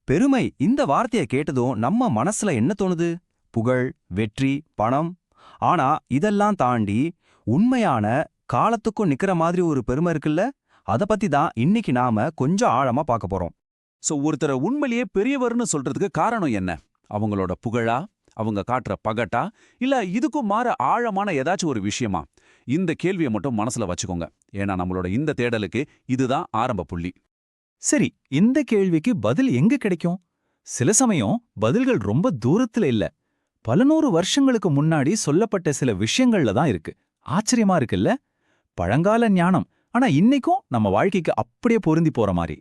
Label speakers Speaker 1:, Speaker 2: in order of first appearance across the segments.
Speaker 1: பெருமை இந்த வார்த்தையை கேட்டதும் நம்ம மனசுல என்ன தோணுது? புகழ், வெற்றி, பணம். ஆனா இதெல்லாம் தாண்டி உண்மையான காலத்துக்கும் நிக்கிற மாதிரி ஒரு பெருமை இருக்குல்ல, அத பத்தி தான் இன்னைக்கு நாம கொஞ்சம் ஆழமா பார்க்க போறோம்.
Speaker 2: ஒருத்தரை உண்மையிலேயே பெரியவர்னு சொல்றதுக்கு காரணம் என்ன? அவங்களோட புகழா, அவங்க காட்டுற பகட்டா, இல்ல இதுக்கும் மாற ஆழமான ஏதாச்சும் ஒரு விஷயமா? இந்த கேள்வியை மட்டும் மனசுல வச்சுக்கோங்க. ஏன்னா நம்மளோட இந்த தேடலுக்கு இதுதான் ஆரம்ப புள்ளி.
Speaker 3: சரி, இந்த கேள்விக்கு பதில் எங்க கிடைக்கும்? சில சமயம் பதில்கள் ரொம்ப தூரத்துல இல்ல, பல நூறு வருஷங்களுக்கு முன்னாடி சொல்லப்பட்ட சில விஷயங்கள்ல தான் இருக்கு. ஆச்சரியமா இருக்குல்ல? பழங்கால ஞானம், ஆனா இன்னைக்கும் நம்ம வாழ்க்கைக்கு அப்படியே பொருந்தி போற மாதிரி.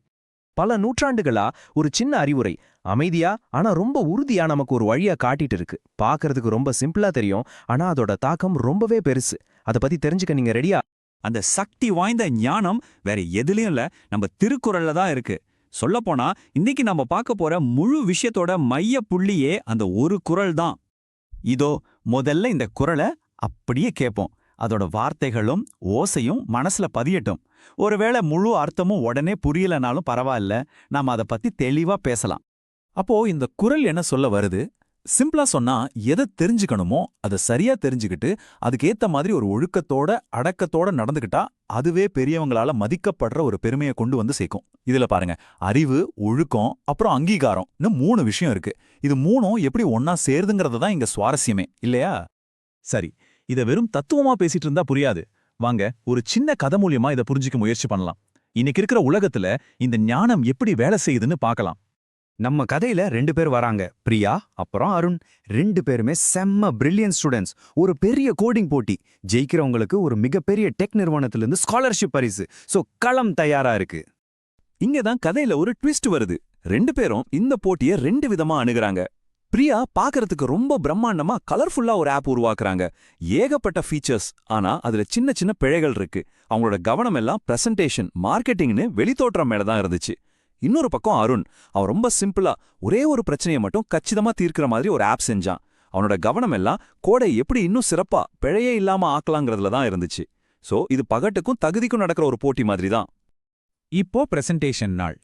Speaker 4: பல நூற்றாண்டுகளா ஒரு சின்ன அறிவுரை, அமைதியா ஆனா ரொம்ப உறுதியா நமக்கு ஒரு வழியா காட்டிட்டு இருக்கு. பார்க்கறதுக்கு ரொம்ப சிம்பிளா தெரியும், ஆனா அதோட தாக்கம் ரொம்பவே பெருசு. அத பத்தி தெரிஞ்சுக்க நீங்க ரெடியா?
Speaker 5: அந்த சக்தி வாய்ந்த ஞானம் வேற எதுலயும் இல்ல, நம்ம திருக்குறள்ல தான் இருக்கு. சொல்லப்போனா இன்னைக்கு நம்ம பார்க்க போற முழு விஷயத்தோட மைய புள்ளியே அந்த ஒரு குறள் தான். இதோ முதல்ல இந்த குறளை அப்படியே கேட்போம். அதோட வார்த்தைகளும் ஓசையும் மனசுல பதியட்டும். ஒருவேளை முழு அர்த்தமும் உடனே புரியலனாலும் பரவாயில்ல, நாம அதை பத்தி தெளிவா பேசலாம்.
Speaker 3: அப்போ இந்த குறள் என்ன சொல்ல வருது? சிம்பிளா சொன்னா, எதை தெரிஞ்சுக்கணுமோ அதை சரியா தெரிஞ்சுக்கிட்டு அதுக்கேத்த மாதிரி ஒரு ஒழுக்கத்தோட அடக்கத்தோட நடந்துக்கிட்டா அதுவே பெரியவங்களால மதிக்கப்படுற ஒரு பெருமையை கொண்டு வந்து சேர்க்கும். இதுல பாருங்க, அறிவு, ஒழுக்கம், அப்புறம் அங்கீகாரம்னு 3 விஷயம் இருக்கு. இது 3ம் எப்படி ஒன்னா சேருதுங்கிறது தான் இங்க சுவாரஸ்யமே, இல்லையா? சரி, இத வெறும் தத்துவமா பேசிட்டு இருந்தா புரியாது. வாங்க, ஒரு சின்ன கதை மூலியமா இதை புரிஞ்சுக்க முயற்சி பண்ணலாம். இன்னைக்கு இருக்கிற உலகத்துல இந்த ஞானம் எப்படி வேலை செய்யுதுன்னு பார்க்கலாம்.
Speaker 1: நம்ம கதையில 2 பேர் வராங்க, பிரியா அப்புறம் அருண். 2 பேருமே செம்ம பிரில்லியன்ட் ஸ்டூடெண்ட்ஸ். ஒரு பெரிய கோடிங் போட்டி, ஜெயிக்கிறவங்களுக்கு ஒரு மிகப்பெரிய டெக் நிறுவனத்திலிருந்து ஸ்காலர்ஷிப் பரிசு. சோ களம் தயாரா இருக்கு.
Speaker 2: இங்கதான் கதையில ஒரு ட்விஸ்ட் வருது. 2 பேரும் இந்த போட்டியை 2 விதமா அணுகுறாங்க. பிரியா பாக்குறதுக்கு ரொம்ப பிரம்மாண்டமா கலர்ஃபுல்லா ஒரு ஆப் உருவாக்குறாங்க. ஏகப்பட்ட ஃபீச்சர்ஸ், ஆனா அதுல சின்ன சின்ன பிழைகள் இருக்கு. அவங்களோட கவனம் எல்லாம் பிரசன்டேஷன், மார்க்கெட்டிங்னு வெளித்தோற்றம் மேல தான் இருந்துச்சு. இன்னொரு பக்கம் அருண், அவன் ரொம்ப சிம்பிளா ஒரே ஒரு பிரச்சனையை மட்டும் கச்சிதமா தீர்க்கிற மாதிரி ஒரு ஆப் செஞ்சான். அவனோட கவனம் எல்லாம் கோடை எப்படி இன்னும் சிறப்பா பிழையே இல்லாம ஆக்கலாங்கிறதுல தான் இருந்துச்சு. சோ இது பகட்டுக்கும் தகுதிக்கும் நடக்கிற ஒரு போட்டி மாதிரி தான்.
Speaker 3: இப்போ பிரசன்டேஷன் நாள்.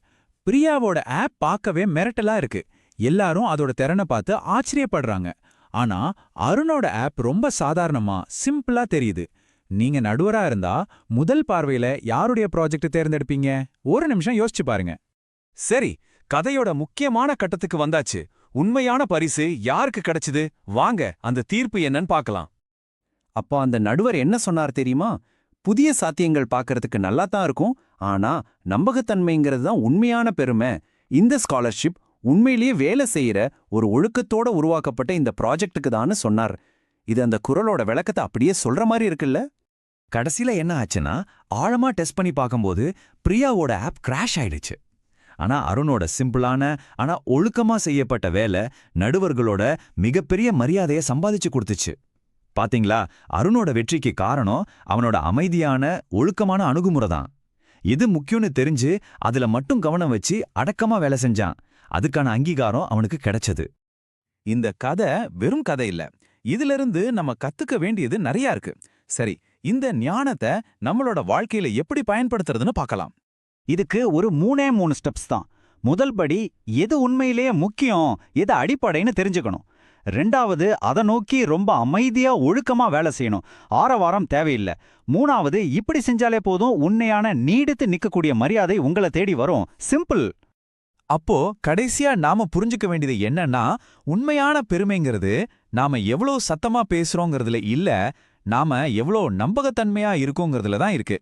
Speaker 3: பிரியாவோட ஆப் பார்க்கவே மிரட்டலா இருக்கு. எல்லாரும் அதோட திறனை பார்த்து ஆச்சரியப்படுறாங்க. ஆனா அருணோட ஆப் ரொம்ப சாதாரணமா, சிம்பிளா தெரியுது. நீங்க நடுவரா இருந்தா முதல் பார்வையில யாருடைய ப்ராஜெக்ட் தேர்ந்தெடுப்பீங்க? ஒரு நிமிஷம் யோசிச்சு பாருங்க.
Speaker 2: சரி, கதையோட முக்கியமான கட்டத்துக்கு வந்தாச்சு. உண்மையான பரிசு யாருக்கு கிடைச்சது? வாங்க அந்த தீர்ப்பு என்னன்னு பார்க்கலாம்.
Speaker 1: அப்போ அந்த நடுவர் என்ன சொன்னார் தெரியுமா? புதிய சாத்தியங்கள் பார்க்கறதுக்கு நல்லா தான் இருக்கும், ஆனா நம்பகத்தன்மைங்கிறது தான் உண்மையான பெருமை. இந்த ஸ்காலர்ஷிப் உண்மையிலேயே வேலை செய்யற ஒரு ஒழுக்கத்தோட உருவாக்கப்பட்ட இந்த ப்ராஜெக்டுக்கு தான்னு சொன்னார். இது அந்த குறளோட விளக்கத்தை அப்படியே சொல்ற மாதிரி இருக்குல்ல? கடைசியில என்ன ஆச்சுன்னா, ஆழமா டெஸ்ட் பண்ணி பார்க்கும்போது பிரியாவோட ஆப் கிராஷ் ஆயிடுச்சு. ஆனா அருணோட சிம்பிளான ஆனா ஒழுக்கமா செய்யப்பட்ட வேலை நடுவர்களோட மிகப்பெரிய மரியாதையை சம்பாதிச்சு கொடுத்துச்சு. பாத்தீங்களா, அருணோட வெற்றிக்கு காரணம் அவனோட அமைதியான ஒழுக்கமான அணுகுமுறை தான். எது முக்கியம்னு தெரிஞ்சு அதுல மட்டும் கவனம் வச்சு அடக்கமா வேலை செஞ்சான். அதுக்கான அங்கீகாரம் அவனுக்கு கிடைச்சது.
Speaker 3: இந்த கதை வெறும் கதை இல்ல, இதிலிருந்து நம்ம கத்துக்க வேண்டியது நிறைய இருக்கு. சரி, இந்த ஞானத்தை நம்மளோட வாழ்க்கையில எப்படி பயன்படுத்துறதுன்னு பார்க்கலாம்.
Speaker 5: இதுக்கு ஒரு 3 ஸ்டெப்ஸ் தான். முதல் படி, எது உண்மையிலேயே முக்கியம், எது அடிப்படைன்னு தெரிஞ்சுக்கணும். 2வது, அதை நோக்கி ரொம்ப அமைதியா ஒழுக்கமா வேலை செய்யணும். ஆரவாரம் தேவையில்லை. 3வது, இப்படி செஞ்சாலே போதும், உண்மையான நீடித்து நிற்கக்கூடிய மரியாதை உங்களை தேடி வரும். சிம்பிள்.
Speaker 3: அப்போ கடைசியா நாம புரிஞ்சுக்க வேண்டியது என்னன்னா, உண்மையான பெருமைங்கிறது நாம எவ்வளோ சத்தமா பேசுறோங்கிறதுல இல்ல, நாம எவ்வளோ நம்பகத்தன்மையா இருக்கோங்கிறதுல தான் இருக்கு.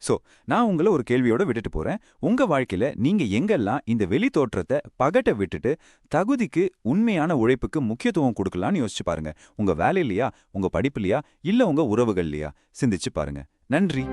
Speaker 2: சோ நான் உங்களை ஒரு கேள்வியோட விட்டுட்டு போறேன். உங்க வாழ்க்கையில நீங்க எங்கெல்லாம் இந்த வெளி தோற்றத்தை பகட்டை விட்டுட்டு தகுதிக்கு, உண்மையான உழைப்புக்கு முக்கியத்துவம் கொடுக்கலான்னு யோசிச்சு பாருங்க. உங்க வேலையிலையா, உங்க படிப்புலையா, இல்ல உங்க உறவுகள்லையா? சிந்திச்சு பாருங்க. நன்றி.